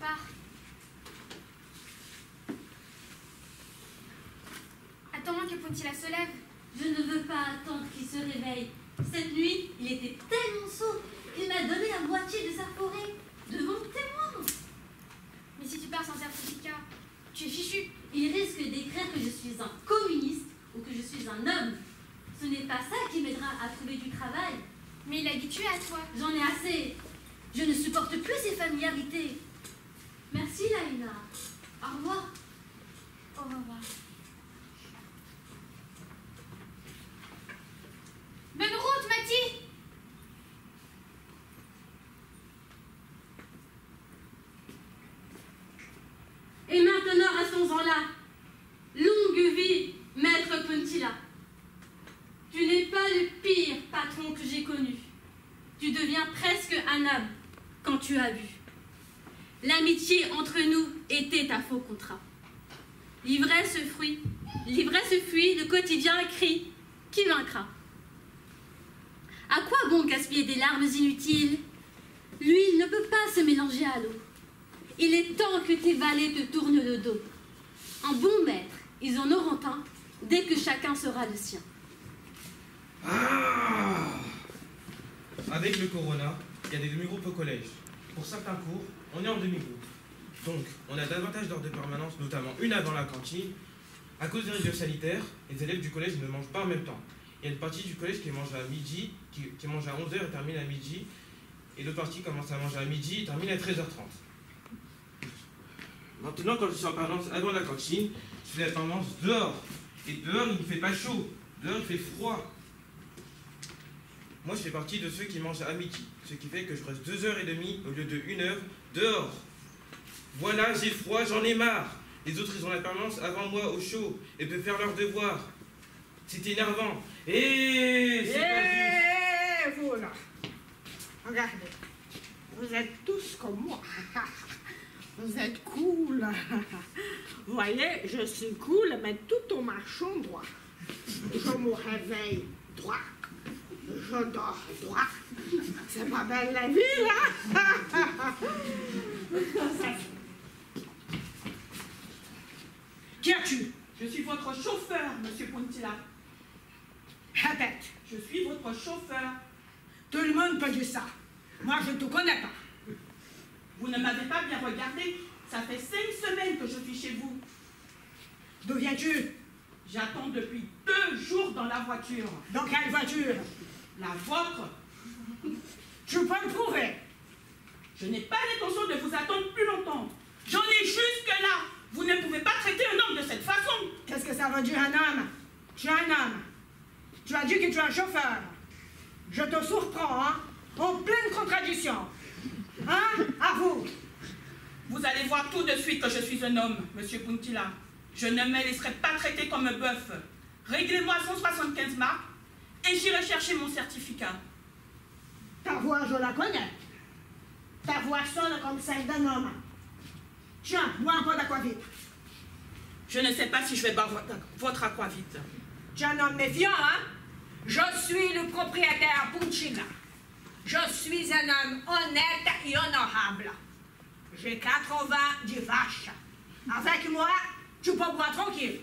Pars. Attends-moi que Puntilla se lève. Je ne veux pas attendre qu'il se réveille. Cette nuit, il était tellement sot qu'il m'a donné la moitié de sa forêt, devant témoin. Mais si tu pars sans certificat, tu es fichu. Il risque d'écrire que je suis un communiste ou que je suis un homme. Ce n'est pas ça qui m'aidera à trouver du travail. Mais il est habitué à toi. J'en ai assez. Je ne supporte plus ces familiarités. Merci, Laïna. Au revoir. Au revoir. Bonne route, Mati! Et maintenant, restons-en là. Longue vie, maître Puntilla. Tu n'es pas le pire patron que j'ai connu. Tu deviens presque un homme quand tu as vu. L'amitié entre nous était un faux contrat. L'ivresse fuit, le quotidien crie, qui vaincra? À quoi bon gaspiller des larmes inutiles? L'huile ne peut pas se mélanger à l'eau. Il est temps que tes valets te tournent le dos. En bon maître, ils en auront un dès que chacun sera le sien. Ah! Avec le corona, il y a des demi-groupes au collège. Pour certains cours, on est en demi-groupe. Donc, on a davantage d'heures de permanence, notamment une avant la cantine. À cause des règles sanitaires, les élèves du collège ne mangent pas en même temps. Il y a une partie du collège qui mange à midi, qui mange à 11h et termine à midi. Et l'autre partie commence à manger à midi et termine à 13h30. Maintenant, quand je suis en permanence avant la cantine, je fais la permanence dehors. Et dehors, il ne fait pas chaud. Dehors, il fait froid. Moi, je fais partie de ceux qui mangent à midi. Ce qui fait que je reste 2h30 au lieu de 1h dehors. Voilà, j'ai froid, j'en ai marre. Les autres, ils ont la permanence avant moi au chaud et peuvent faire leurs devoirs. C'est énervant. Et c'est pas juste. Vous là, regardez, vous êtes tous comme moi. Vous êtes cool. Vous voyez, je suis cool, mais tout en marchant droit. Je me réveille droit. Je dors droit. C'est pas belle la vie, là? Qui es-tu? Je suis votre chauffeur, monsieur Puntilla. Répète. Je suis votre chauffeur. Tout le monde peut dire ça. Moi, je ne te connais pas. Vous ne m'avez pas bien regardé. Ça fait 5 semaines que je suis chez vous. D'où viens-tu? J'attends depuis 2 jours dans la voiture. Dans quelle voiture? La vôtre. Tu peux me prouver. Je n'ai pas l'intention de vous attendre plus longtemps. J'en ai jusque là. Vous ne pouvez pas traiter un homme de cette façon. Qu'est-ce que ça veut dire, un homme? Tu es un homme. Tu as dit que tu es un chauffeur. Je te surprends, hein? En pleine contradiction. Hein? À vous. Vous allez voir tout de suite que je suis un homme, monsieur Puntilla. Je ne me laisserai pas traiter comme un bœuf. Réglez-moi 175 marques et j'irai chercher mon certificat. Ta voix, je la connais. Ta voix sonne comme celle d'un homme. Tiens, bois un peu d'aquavit. Je ne sais pas si je vais boire votre aquavit. Tu es un homme méfiant, hein? Je suis le propriétaire Puntilla. Je suis un homme honnête et honorable. J'ai 80 de vaches. Avec moi, tu peux boire tranquille.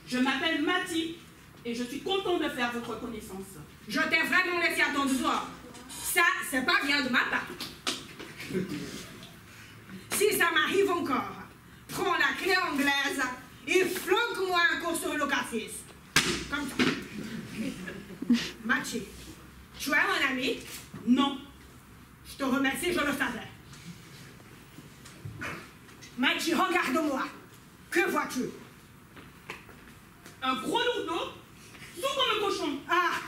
Je m'appelle Mati et je suis content de faire votre connaissance. Je t'ai vraiment laissé attendre dehors. Ça, c'est pas bien de ma part. Si ça m'arrive encore, prends la clé anglaise et flanque-moi un cours sur le cassis. Comme ça. Mati, tu es mon ami? Non. Je te remercie, je le savais. Mati, regarde-moi. Que vois-tu? Un gros lourdeau, tout comme un cochon. Ah!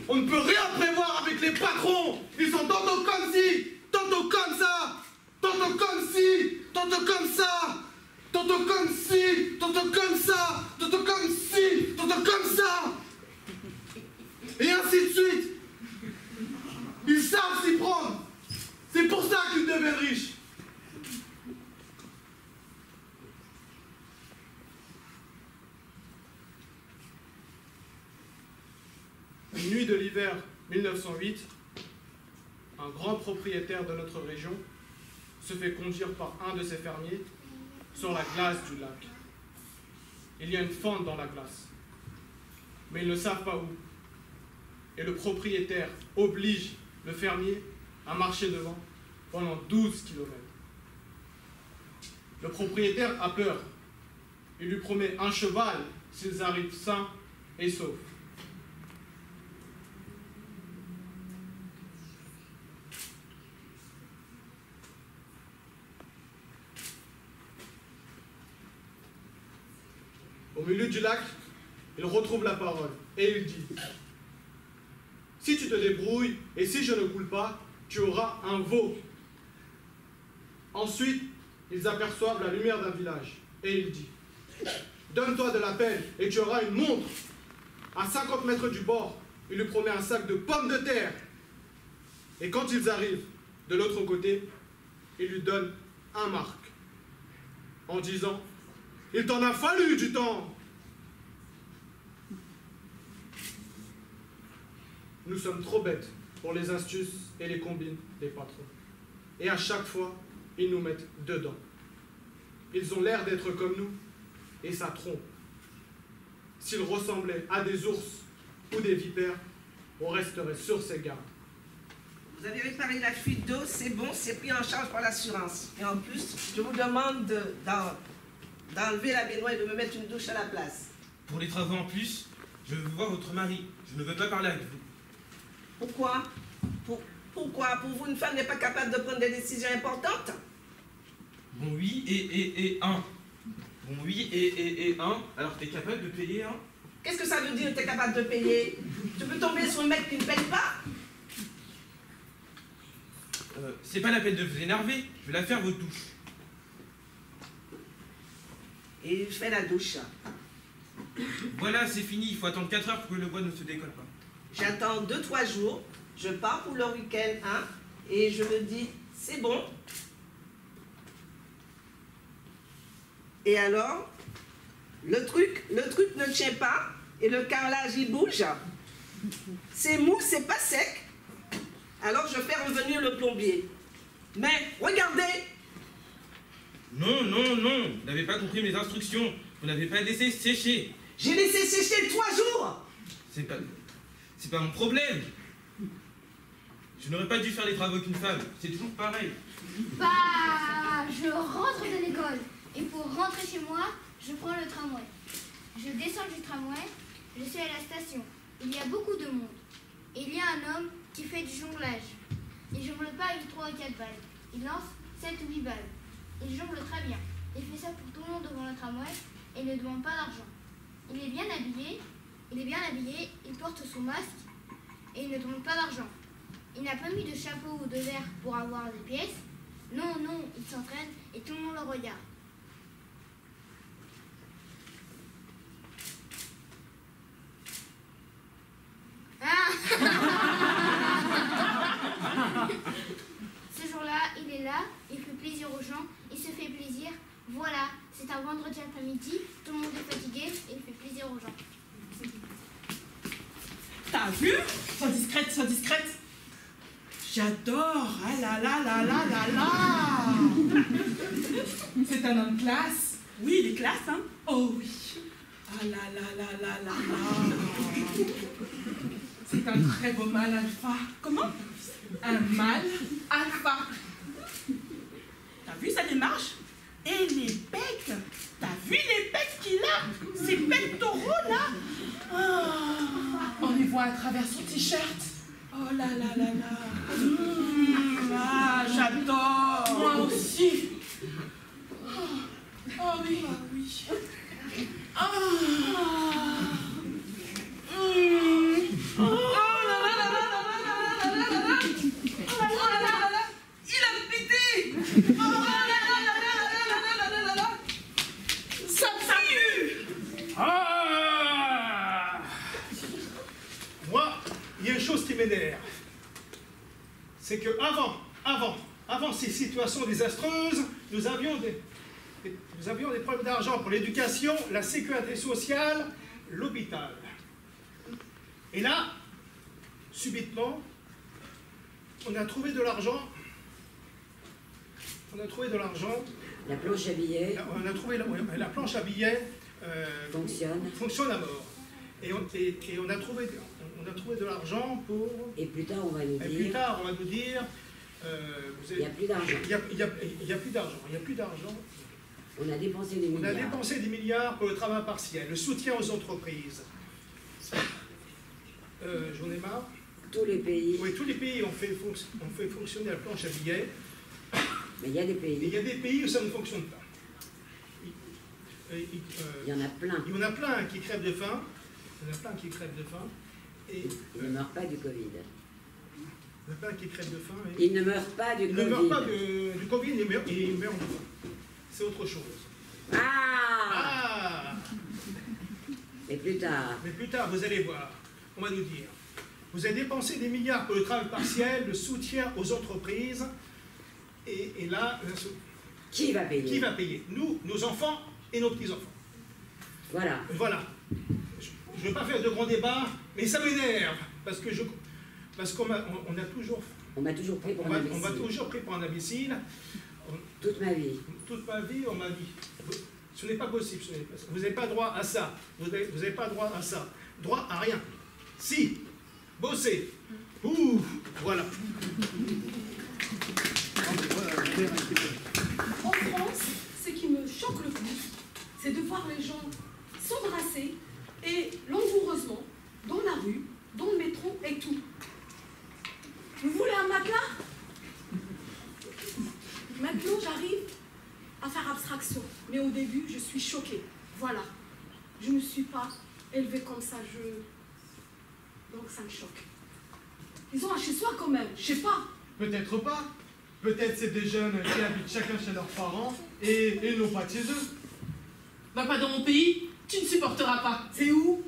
On ne peut rien prévoir avec les patrons. Ils sont tantôt comme ci, tantôt comme ça, tantôt comme ci, tantôt comme ça, tantôt comme ci, tantôt comme ça, tantôt comme ci, tantôt comme ça. Et ainsi de suite. Ils savent s'y prendre. C'est pour ça qu'ils deviennent riches. Une nuit de l'hiver 1908, un grand propriétaire de notre région, se fait conduire par un de ses fermiers sur la glace du lac. Il y a une fente dans la glace, mais ils ne savent pas où. Et le propriétaire oblige le fermier à marcher devant pendant 12 km. Le propriétaire a peur. Il lui promet un cheval s'ils arrivent sains et saufs. Au milieu du lac, il retrouve la parole et il dit: si tu te débrouilles et si je ne coule pas, tu auras un veau. Ensuite, ils aperçoivent la lumière d'un village et il dit: donne-toi de la peine et tu auras une montre. À 50 mètres du bord, il lui promet un sac de pommes de terre. Et quand ils arrivent de l'autre côté, il lui donne un marc en disant: il t'en a fallu du temps. Nous sommes trop bêtes pour les astuces et les combines des patrons. Et à chaque fois, ils nous mettent dedans. Ils ont l'air d'être comme nous, et ça trompe. S'ils ressemblaient à des ours ou des vipères, on resterait sur ses gardes. Vous avez réparé la fuite d'eau, c'est bon, c'est pris en charge par l'assurance. Et en plus, je vous demande d'enlever la baignoire et de me mettre une douche à la place. Pour les travaux en plus, je veux voir votre mari. Je ne veux pas parler avec vous. Pourquoi? Pourquoi? Pour vous, une femme n'est pas capable de prendre des décisions importantes? Bon oui et un. Bon oui et un. Alors t'es capable de payer un? Qu'est-ce que ça veut dire, t'es capable de payer? Tu peux tomber sur un mec qui ne paye pas? C'est pas la peine de vous énerver. Je vais la faire votre douche. Et je fais la douche. Voilà, c'est fini. Il faut attendre 4 heures pour que le bois ne se décolle pas. J'attends 2-3 jours, je pars pour le week-end, hein, et je me dis, c'est bon. Et alors, le truc ne tient pas, et le carrelage, il bouge. C'est mou, c'est pas sec. Alors, je fais revenir le plombier. Mais, regardez! Non, non, non. Vous n'avez pas compris mes instructions. Vous n'avez pas laissé sécher. J'ai laissé sécher 3 jours! C'est pas mon problème. Je n'aurais pas dû faire les travaux qu'une femme. C'est toujours pareil. Bah, je rentre de l'école. Et pour rentrer chez moi, je prends le tramway. Je descends du tramway, je suis à la station. Il y a beaucoup de monde. Et il y a un homme qui fait du jonglage. Il jongle pas avec 3 ou 4 balles. Il lance 7 ou 8 balles. Il jongle très bien. Il fait ça pour tout le monde devant le tramway et ne demande pas d'argent. Il est bien habillé, il porte son masque et il ne demande pas d'argent. Il n'a pas mis de chapeau ou de verre pour avoir des pièces. Non, non, il s'entraîne et tout le monde le regarde. Ce jour-là, il est là, il fait plaisir aux gens, il se fait plaisir. Voilà, c'est un vendredi après-midi, tout le monde est fatigué et il fait plaisir aux gens. T'as vu? Sois discrète, sois discrète. J'adore. Ah là là là là là là. C'est un homme classe. Oui, il est classe, hein? Oh oui. Ah là là là là là là. C'est un très beau mâle alpha. Comment? Un mâle alpha. T'as vu sa démarche? Et les pecs? T'as vu les pecs qu'il a? Ces pectoraux là? On les voit à travers son t-shirt. Oh là là là là. Ah, j'adore. Moi aussi. Oh oui. Ah oui. Ah. Oh là là là là là là là là là là. Oh là là là là. Il a pété. Oh là là là là là là là là là. Ça pue. Ah! Moi, il y a une chose qui m'énerve. C'est que avant ces situations désastreuses, nous avions des problèmes d'argent pour l'éducation, la sécurité sociale, l'hôpital. Et là, subitement, on a trouvé de l'argent. On a trouvé de l'argent. La planche à billets. On a trouvé la planche à billets. Fonctionne à mort. Et on a trouvé de l'argent pour... Et plus tard, on va nous dire... Et plus tard, on va nous dire... il n'y a plus d'argent. Il n'y a plus d'argent. Il n'y a plus d'argent. On a dépensé des milliards. On a dépensé des milliards pour le travail partiel, le soutien aux entreprises. J'en ai marre. Tous les pays. Oui, tous les pays ont fait fonctionner la planche à billets. Mais il y a des pays. Il y a des pays où ça ne fonctionne pas. Il y en a plein. Il y en a plein qui crèvent de faim. Il y en a plein qui crèvent de faim. Et, ils ne meurent pas du Covid. Il y en a plein qui crèvent de faim. Et ils ne meurent pas du Covid. Ils ne meurent pas du Covid, ils meurent de faim. C'est autre chose. Ah. Mais plus tard. Mais plus tard, vous allez voir. On va nous dire. Vous avez dépensé des milliards pour le travail partiel, le soutien aux entreprises. Et là... Qui va payer? Qui va payer? Nous, nos enfants et nos petits-enfants. Voilà. Voilà. Je ne veux pas faire de grands débats, mais ça m'énerve. Parce qu'on m'a toujours... On m'a toujours pris pour un imbécile. On m'a toujours pris pour un imbécile. Toute ma vie. Toute ma vie, on m'a dit, ce n'est pas possible, vous n'avez pas droit à ça, vous n'avez pas droit à ça, droit à rien. Si, bossez. Ouh, voilà. En France, ce qui me choque le plus, c'est de voir les gens s'embrasser et langoureusement dans la rue, dans le métro et tout. Vous voulez un matelas? Maintenant, j'arrive à faire abstraction. Mais au début, je suis choquée. Voilà. Je ne me suis pas élevée comme ça. Donc ça me choque. Ils ont un chez-soi quand même. Je sais pas. Peut-être pas. Peut-être c'est des jeunes qui habitent chacun chez leurs parents et ils n'ont pas de chez eux. Bah pas dans mon pays. Tu ne supporteras pas. C'est où?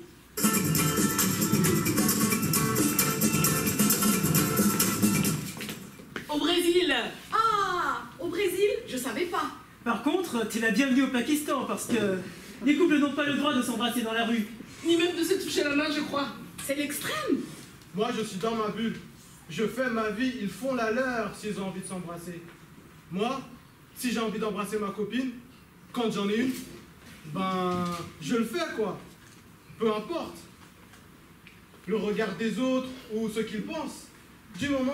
Au Brésil. Ah, au Brésil, je savais pas. Par contre, t'es la bienvenue au Pakistan parce que les couples n'ont pas le droit de s'embrasser dans la rue. Ni même de se toucher la main, je crois. C'est l'extrême. Moi, je suis dans ma bulle. Je fais ma vie, ils font la leur s'ils ont envie de s'embrasser. Moi, si j'ai envie d'embrasser ma copine, quand j'en ai une, ben, je le fais, quoi. Peu importe. Le regard des autres ou ce qu'ils pensent. Du moment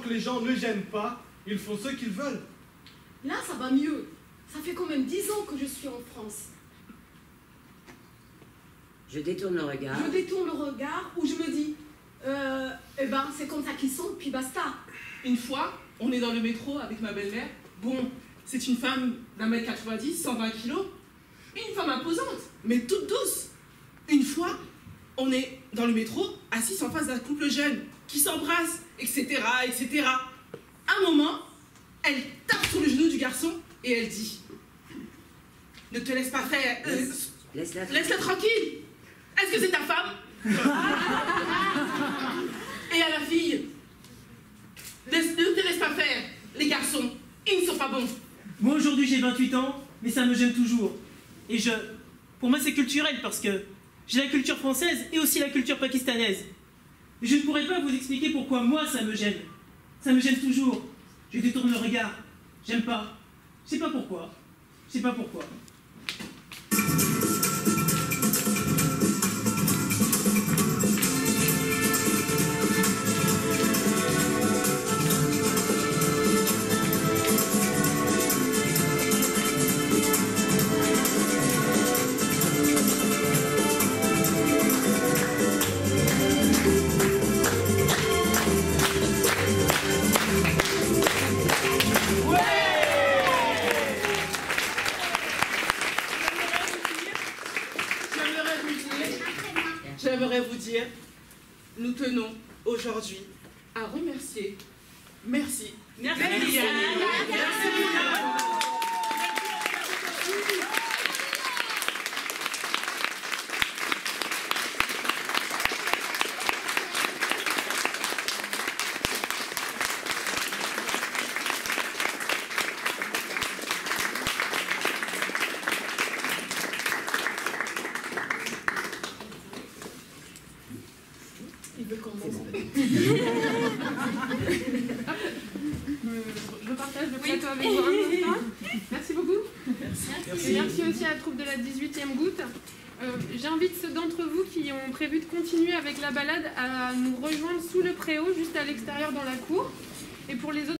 que les gens ne gênent pas, ils font ce qu'ils veulent. Là, ça va mieux. Ça fait quand même 10 ans que je suis en France. Je détourne le regard. Je détourne le regard où je me dis, eh ben, c'est comme ça qu'ils sont, puis basta. Une fois, on est dans le métro avec ma belle-mère. Bon, c'est une femme d'1m90, 120 kilos. Une femme imposante, mais toute douce. Une fois, on est dans le métro, assis en face d'un couple jeune, qui s'embrasse, etc., etc. À un moment, elle tape sur le genou du garçon et elle dit « Ne te laisse pas faire, laisse-la tranquille. Est-ce que c'est ta femme ?» Et à la fille « Ne te laisse pas faire, les garçons, ils ne sont pas bons. » Moi aujourd'hui j'ai 28 ans, mais ça me gêne toujours. Et pour moi c'est culturel parce que j'ai la culture française et aussi la culture pakistanaise. Et je ne pourrais pas vous expliquer pourquoi moi ça me gêne. Ça me gêne toujours. Je détourne le regard. J'aime pas. Je sais pas pourquoi. Je sais pas pourquoi. J'aimerais vous dire, nous tenons aujourd'hui à remercier, merci, Liliane. avec vous un instant. Merci beaucoup. Et merci aussi à la troupe de la 18e goutte. J'invite ceux d'entre vous qui ont prévu de continuer avec la balade à nous rejoindre sous le préau, juste à l'extérieur dans la cour. Et pour les autres,